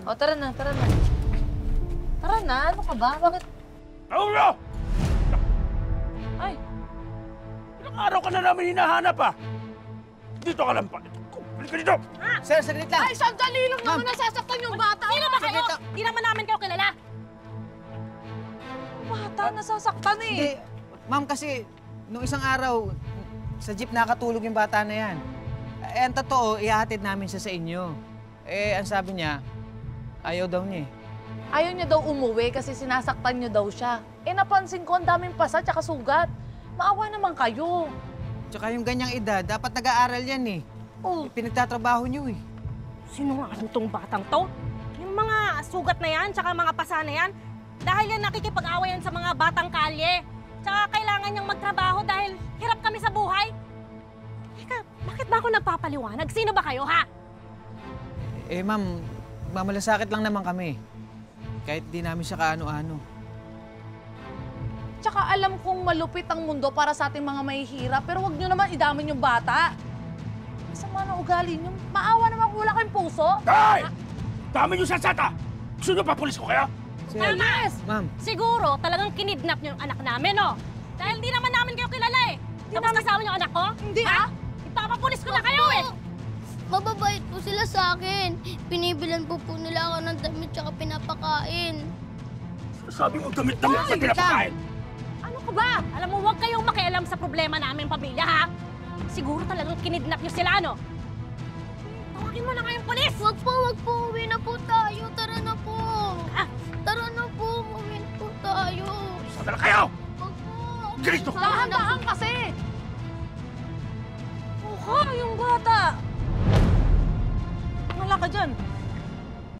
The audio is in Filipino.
O, tara na, tara na. Tara na, ano ka ba? Bakit? Paulo! Ay, Ilang araw ka na namin hinahanap, ah! Dito ka lang pa. Balik ka dito! Sir, saglit lang. ay, sandali lang naman nasasaktan yung bata. Sino ba kayo? Di naman namin kayo kilala. Bata, nasasaktan eh. Hindi, ma'am, kasi nung isang araw, sa jeep nakatulog yung bata na yan. Eh, ang totoo, ihahatid namin siya sa inyo. Eh, ang sabi niya, ayaw daw niya eh. Ayaw niya daw umuwi kasi sinasaktan niyo daw siya. Eh, napansin ko ang daming pasa tsaka sugat. Maawa naman kayo. Tsaka yung ganyang edad, dapat nag-aaral yan eh. Oh, Pinagtatrabaho niyo eh. Sino nga tong batang to? Yung mga sugat na yan, tsaka mga pasa na yan, dahil yan nakikipag-awayan sa mga batang kalye. Tsaka kailangan niyang magtrabaho dahil hirap kami sa buhay. Teka, bakit ba ako nagpapaliwanag? Sino ba kayo, ha? Eh, ma'am, mamalasakit lang naman kami. Kahit di namin siya kaano-ano. tsaka alam kong malupit ang mundo para sa ating mga mahihirap, pero wag niyo naman idamin yung bata. Masama na ugali niyo. Maawa naman kung wala kayong puso. Tay! Dami niyo sasata! Gusto niyo pa pulis ko kaya? Sir, Yes! ma'am, Siguro talagang kinidnap niyo yung anak namin, no? Dahil di naman namin kayo kilala eh. Tapos kasama niyo ang anak ko? Hindi, ha? Ipapapulis ko na kayo eh! Mababait po sila sa akin. Pinibilan po nila ako ng damit tsaka pinapakain. Sabi mo damit-damit sa pinapakain! Ano ka ba? Alam mo, huwag kayong makialam sa problema namin, pamilya, ha? Siguro talagang kinidnap niyo sila, no? Tawagin mo na kayong pulis! Wag po. Uwi na po tayo. Tara na po. Ah. Tara na po. Uwi na po tayo. Sadala kayo! Wag po. Ganito! Dahan-dahan kasi. Mukha yung bata. Wala ka dyan.